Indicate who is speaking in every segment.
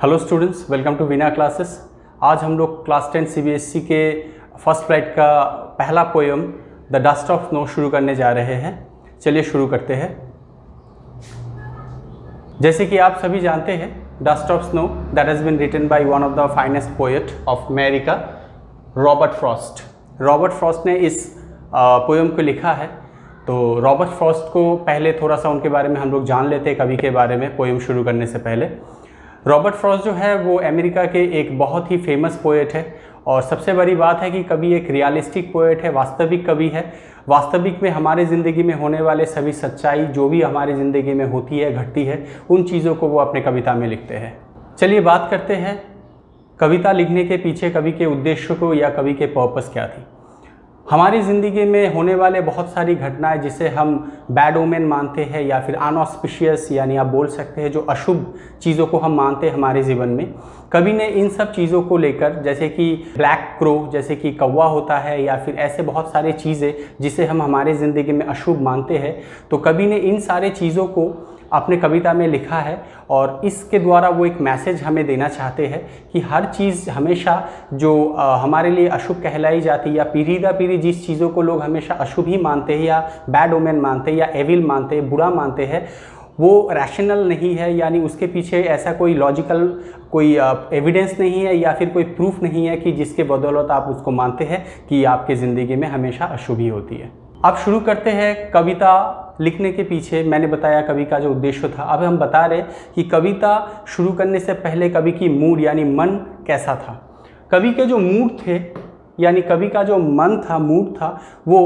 Speaker 1: Hello students, welcome to Veena classes. आज हम लोग क्लास 10 सीबीएसई के फर्स्ट फ्लाइट का पहला poem the dust of snow शुरू करने जा रहे हैं। चलिए शुरू करते हैं। जैसे कि आप सभी जानते हैं, dust of snow that has been written by one of the finest poet of America, Robert Frost. Robert Frost ने इस पोएम को लिखा है। तो रॉबर्ट फ्रॉस्ट को पहले थोड़ा सा उनके बारे में हम लोग जान लेते हैं, कवि के बारे में पोएम शुरू करने से पहले। रॉबर्ट फ्रॉस्ट जो है वो अमेरिका के एक बहुत ही फेमस पोएट है, और सबसे बड़ी बात है कि कवि एक रियलिस्टिक पोएट है, वास्तविक कवि है। वास्तविक में हमारे ज़िंदगी में होने वाले सभी सच्चाई जो भी हमारी ज़िंदगी में होती है, घटती है, उन चीज़ों को वो अपने कविता में लिखते हैं। चलिए बात करते हैं कविता लिखने के पीछे कवि के उद्देश्य को, या कवि के पर्पस क्या थी। हमारी ज़िंदगी में होने वाले बहुत सारी घटनाएं जिसे हम बैड ओमेन मानते हैं, या फिर अनऑस्पिशियस, यानी आप बोल सकते हैं जो अशुभ चीज़ों को हम मानते हैं हमारे जीवन में, कवि ने इन सब चीज़ों को लेकर, जैसे कि ब्लैक क्रो, जैसे कि कौवा होता है, या फिर ऐसे बहुत सारे चीज़ें जिसे हम हमारे ज़िंदगी में अशुभ मानते हैं, तो कवि ने इन सारे चीज़ों को अपने कविता में लिखा है। और इसके द्वारा वो एक मैसेज हमें देना चाहते हैं कि हर चीज़ हमेशा जो हमारे लिए अशुभ कहलाई जाती है, या पीढ़ी दर पीढ़ी जिस चीज़ों को लोग हमेशा अशुभ ही मानते हैं, या बैड ओमेन मानते हैं, या एविल मानते हैं, बुरा मानते हैं, वो रैशनल नहीं है। यानी उसके पीछे ऐसा कोई लॉजिकल कोई एविडेंस नहीं है, या फिर कोई प्रूफ नहीं है कि जिसके बदौलत आप उसको मानते हैं कि आपकी ज़िंदगी में हमेशा अशुभ ही होती है। अब शुरू करते हैं कविता लिखने के पीछे। मैंने बताया कवि का जो उद्देश्य था। अब हम बता रहे कि कविता शुरू करने से पहले कवि की मूड यानी मन कैसा था। कवि के जो मूड थे, यानी कवि का जो मन था, मूड था, वो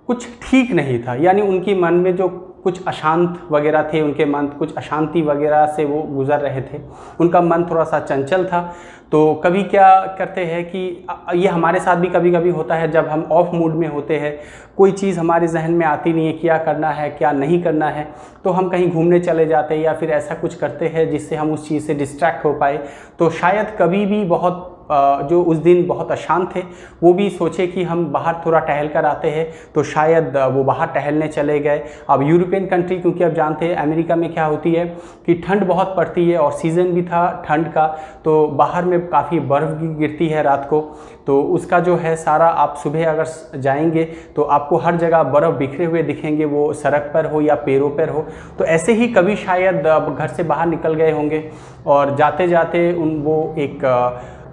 Speaker 1: कुछ ठीक नहीं था। यानी उनकी मन में जो कुछ अशांत वगैरह थे, उनके मन कुछ अशांति वगैरह से वो गुजर रहे थे। उनका मन थोड़ा सा चंचल था। तो कवि क्या करते हैं कि ये हमारे साथ भी कभी कभी होता है, जब हम ऑफ मूड में होते हैं, कोई चीज़ हमारे जहन में आती नहीं है, क्या करना है क्या नहीं करना है, तो हम कहीं घूमने चले जाते हैं, या फिर ऐसा कुछ करते हैं जिससे हम उस चीज़ से डिस्ट्रैक्ट हो पाए। तो शायद कवि भी बहुत जो उस दिन बहुत अशांत थे, वो भी सोचे कि हम बाहर थोड़ा टहल कर आते हैं, तो शायद वो बाहर टहलने चले गए। अब यूरोपियन कंट्री, क्योंकि अब जानते हैं अमेरिका में क्या होती है कि ठंड बहुत पड़ती है, और सीज़न भी था ठंड का, तो बाहर में काफ़ी बर्फ़ भी गिरती है रात को। तो उसका जो है सारा, आप सुबह अगर जाएंगे तो आपको हर जगह बर्फ़ बिखरे हुए दिखेंगे, वो सड़क पर हो या पेड़ों पर हो। तो ऐसे ही कवि शायद घर से बाहर निकल गए होंगे, और जाते जाते वो एक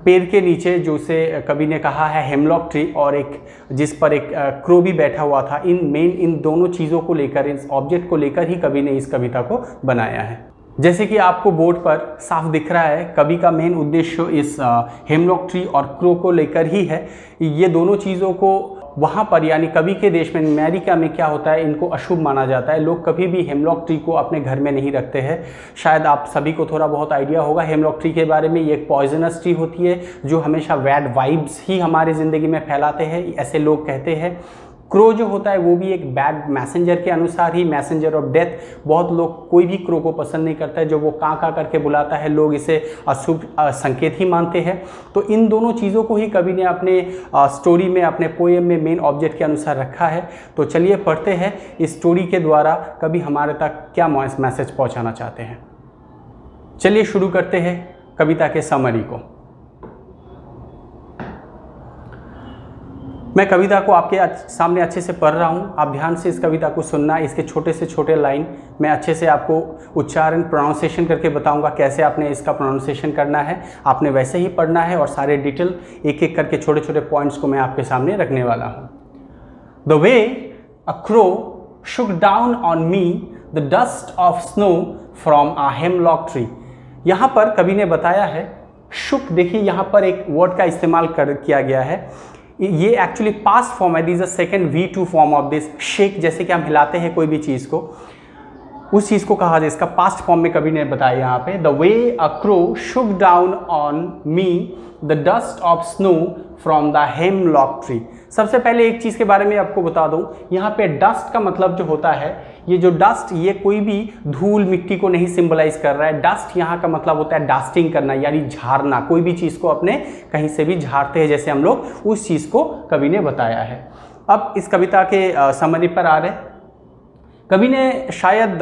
Speaker 1: पेड़ के नीचे, जो से कवि ने कहा है हेमलॉक ट्री, और एक जिस पर एक क्रो भी बैठा हुआ था, इन दोनों चीज़ों को लेकर, इस ऑब्जेक्ट को लेकर ही कवि ने इस कविता को बनाया है। जैसे कि आपको बोर्ड पर साफ दिख रहा है, कवि का मेन उद्देश्य इस हेमलॉक ट्री और क्रो को लेकर ही है। ये दोनों चीज़ों को वहाँ पर, यानी कवि के देश में अमेरिका में क्या होता है, इनको अशुभ माना जाता है। लोग कभी भी हेमलॉक ट्री को अपने घर में नहीं रखते हैं। शायद आप सभी को थोड़ा बहुत आइडिया होगा हेमलॉक ट्री के बारे में। ये एक पॉइजनस ट्री होती है जो हमेशा बैड वाइब्स ही हमारी ज़िंदगी में फैलाते हैं, ऐसे लोग कहते हैं। क्रो जो होता है वो भी एक बैड मैसेंजर के अनुसार ही, मैसेंजर ऑफ डेथ। बहुत लोग, कोई भी क्रो को पसंद नहीं करता है, जो वो काँ काँ करके बुलाता है, लोग इसे अशुभ संकेत ही मानते हैं। तो इन दोनों चीज़ों को ही कवि ने अपने स्टोरी में, अपने पोएम में मेन ऑब्जेक्ट के अनुसार रखा है। तो चलिए पढ़ते हैं इस स्टोरी के द्वारा कवि हमारे तक क्या मैसेज पहुँचाना चाहते हैं। चलिए शुरू करते हैं कविता के समरी को। मैं कविता को आपके सामने अच्छे से पढ़ रहा हूँ, आप ध्यान से इस कविता को सुनना। इसके छोटे से छोटे लाइन मैं अच्छे से आपको उच्चारण, प्रोनाउंसिएशन करके बताऊँगा कैसे आपने इसका प्रोनाउंसिएशन करना है। आपने वैसे ही पढ़ना है, और सारे डिटेल एक एक करके छोटे छोटे पॉइंट्स को मैं आपके सामने रखने वाला हूँ। The way a crow shook down on me the dust of snow from a hemlock tree। यहाँ पर कवि ने बताया है शुक। देखिए यहाँ पर एक वर्ड का इस्तेमाल किया गया है। ये एक्चुअली पास्ट फॉर्म है, this is second V2 form of this shake. जैसे कि हम हिलाते हैं कोई भी चीज़ को, उस चीज़ को कहा जाए, इसका पास्ट फॉर्म में कवि ने बताया यहाँ पे, the way a crow Shuk down on me the dust of snow from the hemlock tree. सबसे पहले एक चीज़ के बारे में आपको बता दूं, यहाँ पे डस्ट का मतलब जो होता है, ये जो डस्ट, ये कोई भी धूल मिट्टी को नहीं सिंबलाइज कर रहा है। डस्ट यहाँ का मतलब होता है डस्टिंग करना, यानी झाड़ना। कोई भी चीज़ को अपने कहीं से भी झाड़ते हैं जैसे हम लोग, उस चीज़ को कवि ने बताया है। अब इस कविता के समरी पर आ रहे। कवि ने शायद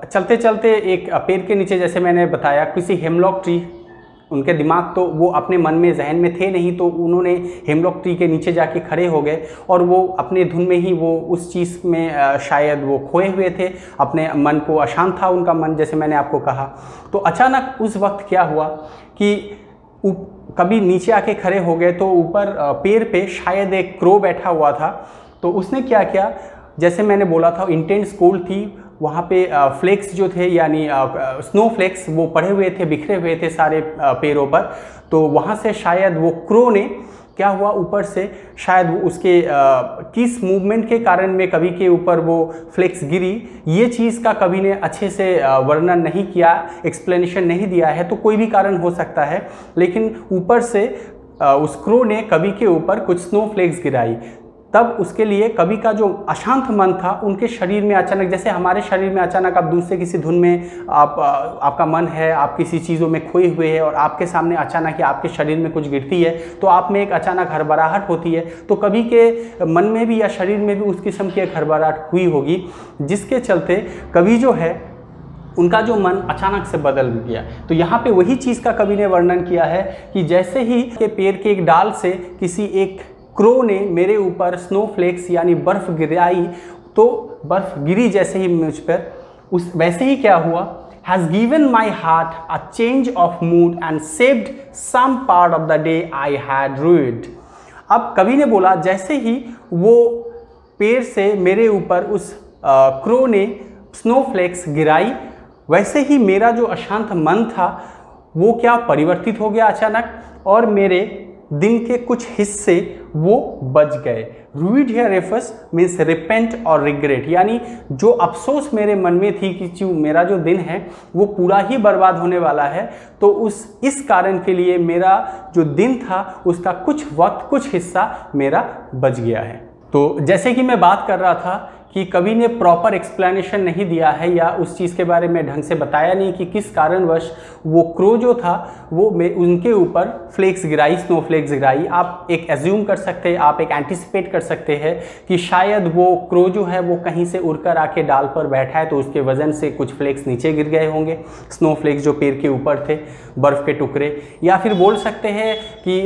Speaker 1: चलते चलते एक पेड़ के नीचे, जैसे मैंने बताया, किसी हेमलॉक ट्री उनके दिमाग तो वो अपने मन में जहन में थे नहीं, तो उन्होंने हेमलॉक ट्री के नीचे जाके खड़े हो गए और वो अपने धुन में ही वो उस चीज़ में शायद वो खोए हुए थे, अपने मन को अशांत था उनका मन, जैसे मैंने आपको कहा। तो अचानक उस वक्त क्या हुआ कि कभी नीचे आके खड़े हो गए तो ऊपर पेड़ पे शायद एक क्रो बैठा हुआ था। तो उसने क्या किया, जैसे मैंने बोला था इंटेंस कोल्ड थी, वहाँ पे फ्लेक्स जो थे यानी स्नो फ्लेक्स वो पड़े हुए थे, बिखरे हुए थे सारे पेड़ों पर। तो वहाँ से शायद वो क्रो ने क्या हुआ, ऊपर से शायद वो उसके किस मूवमेंट के कारण में कवि के ऊपर वो फ्लेक्स गिरी, ये चीज़ का कवि ने अच्छे से वर्णन नहीं किया, एक्सप्लेनेशन नहीं दिया है। तो कोई भी कारण हो सकता है, लेकिन ऊपर से उस क्रो ने कवि के ऊपर कुछ स्नो फ्लेक्स गिराई। तब उसके लिए कवि का जो अशांत मन था, उनके शरीर में अचानक, जैसे हमारे शरीर में अचानक आप दूसरे किसी धुन में आपका मन है, आप किसी चीज़ों में खोए हुए हैं और आपके सामने अचानक आपके शरीर में कुछ गिरती है तो आप में एक अचानक हड़बड़ाहट होती है। तो कवि के मन में भी या शरीर में भी उस किस्म की एक हड़बड़ाहट हुई होगी, जिसके चलते कवि जो है उनका जो मन अचानक से बदल गया। तो यहाँ पे वही चीज़ का कवि ने वर्णन किया है कि जैसे ही के पेड़ के एक डाल से किसी एक क्रो ने मेरे ऊपर स्नोफ्लेक्स यानी बर्फ़ गिराई, तो बर्फ़ गिरी जैसे ही मुझ पर, उस वैसे ही क्या हुआ, has given my heart a change of mood and saved some part of the day I had ruined। अब कवि ने बोला जैसे ही वो पेड़ से मेरे ऊपर उस क्रो ने स्नोफ्लेक्स गिराई, वैसे ही मेरा जो अशांत मन था वो क्या परिवर्तित हो गया अचानक, और मेरे दिन के कुछ हिस्से वो बच गए। रूइड हियर रेफर्स मीन्स रिपेंट और रिग्रेट, यानी जो अफसोस मेरे मन में थी कि मेरा जो दिन है वो पूरा ही बर्बाद होने वाला है, तो इस कारण के लिए मेरा जो दिन था उसका कुछ वक्त, कुछ हिस्सा मेरा बच गया है। तो जैसे कि मैं बात कर रहा था कि कवि ने प्रॉपर एक्सप्लेनेशन नहीं दिया है या उस चीज़ के बारे में ढंग से बताया नहीं कि किस कारणवश वो क्रो जो था वो उनके ऊपर फ्लेक्स गिराई, स्नो फ्लेक्स गिराई। आप एक एज्यूम कर सकते हैं, आप एक एंटिसिपेट कर सकते हैं कि शायद वो क्रो जो है वो कहीं से उड़कर आके डाल पर बैठा है, तो उसके वजन से कुछ फ्लेक्स नीचे गिर गए होंगे, स्नो फ्लेक्स जो पेड़ के ऊपर थे, बर्फ़ के टुकड़े। या फिर बोल सकते हैं कि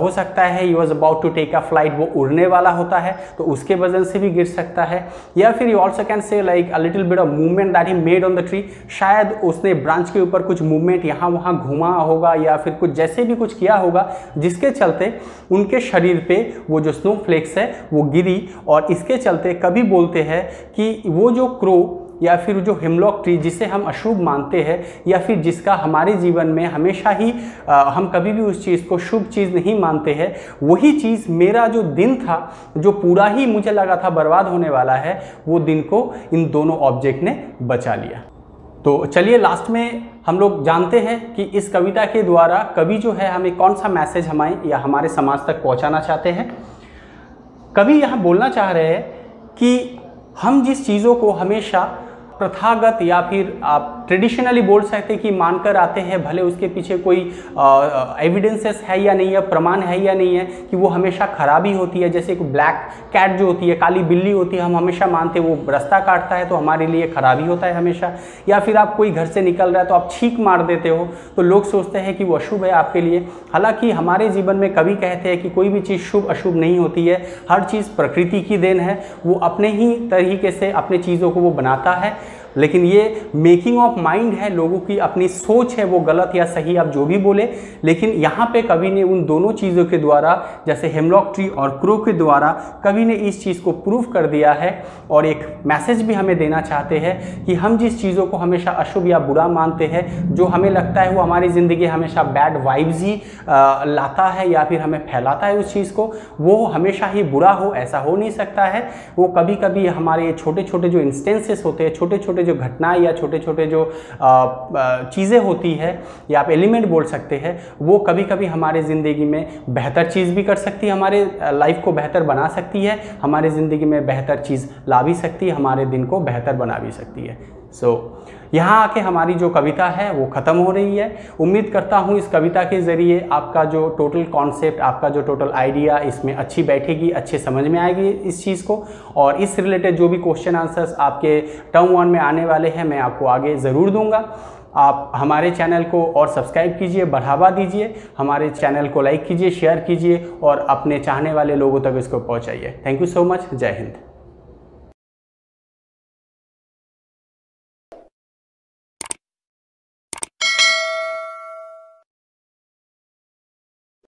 Speaker 1: हो सकता है he was about to take a flight, वो उड़ने वाला होता है तो उसके वजन से भी गिर सकता है। या फिर you also can say like a little bit of movement that he made on the tree, शायद उसने ब्रांच के ऊपर कुछ मूवमेंट यहाँ वहाँ घुमा होगा या फिर कुछ जैसे भी कुछ किया होगा, जिसके चलते उनके शरीर पे वो जो स्नो फ्लेक्स है वो गिरी। और इसके चलते कभी बोलते हैं कि वो जो क्रो या फिर जो हिमलॉक ट्री जिसे हम अशुभ मानते हैं या फिर जिसका हमारे जीवन में हमेशा ही हम कभी भी उस चीज़ को शुभ चीज़ नहीं मानते हैं, वही चीज़ मेरा जो दिन था जो पूरा ही मुझे लगा था बर्बाद होने वाला है, वो दिन को इन दोनों ऑब्जेक्ट ने बचा लिया। तो चलिए लास्ट में हम लोग जानते हैं कि इस कविता के द्वारा कवि जो है हमें कौन सा मैसेज हमारे या हमारे समाज तक पहुंचाना चाहते हैं। कवि यहाँ बोलना चाह रहे हैं कि हम जिस चीज़ों को हमेशा प्रथागत या फिर आप ट्रेडिशनली बोल सकते हैं कि मानकर आते हैं, भले उसके पीछे कोई एविडेंसेस है या नहीं है, प्रमाण है या नहीं है, कि वो हमेशा खराबी होती है। जैसे एक ब्लैक कैट जो होती है, काली बिल्ली होती है, हम हमेशा मानते हैं वो रास्ता काटता है तो हमारे लिए खराबी होता है हमेशा। या फिर आप कोई घर से निकल रहा है तो आप छींक मार देते हो तो लोग सोचते हैं कि वो अशुभ है आपके लिए। हालांकि हमारे जीवन में कवि कहते हैं कि कोई भी चीज़ शुभ अशुभ नहीं होती है, हर चीज़ प्रकृति की देन है, वो अपने ही तरीके से अपने चीज़ों को वो बनाता है। लेकिन ये मेकिंग ऑफ माइंड है, लोगों की अपनी सोच है, वो गलत या सही आप जो भी बोले। लेकिन यहाँ पे कवि ने उन दोनों चीज़ों के द्वारा, जैसे हेमलॉक ट्री और क्रो के द्वारा, कवि ने इस चीज़ को प्रूव कर दिया है और एक मैसेज भी हमें देना चाहते हैं कि हम जिस चीज़ों को हमेशा अशुभ या बुरा मानते हैं, जो हमें लगता है वो हमारी ज़िंदगी हमेशा बैड वाइब्स ही लाता है या फिर हमें फैलाता है उस चीज़ को, वो हमेशा ही बुरा हो, ऐसा हो नहीं सकता है। वो कभी कभी हमारे छोटे छोटे जो इंस्टेंसेस होते हैं, छोटे छोटे जो घटनाएं या छोटे छोटे जो चीज़ें होती है या आप एलिमेंट बोल सकते हैं, वो कभी कभी हमारे ज़िंदगी में बेहतर चीज़ भी कर सकती है, हमारे लाइफ को बेहतर बना सकती है, हमारे ज़िंदगी में बेहतर चीज़ ला भी सकती है, हमारे दिन को बेहतर बना भी सकती है। यहाँ आके हमारी जो कविता है वो ख़त्म हो रही है। उम्मीद करता हूँ इस कविता के ज़रिए आपका जो टोटल कॉन्सेप्ट, आपका जो टोटल आइडिया इसमें अच्छी बैठेगी, अच्छे समझ में आएगी इस चीज़ को। और इस रिलेटेड जो भी क्वेश्चन आंसर्स आपके टर्म 1 में आने वाले हैं मैं आपको आगे ज़रूर दूंगा। आप हमारे चैनल को और सब्सक्राइब कीजिए, बढ़ावा दीजिए, हमारे चैनल को लाइक कीजिए, शेयर कीजिए और अपने चाहने वाले लोगों तक इसको पहुंचाइए। Thank you so much. जय हिंद।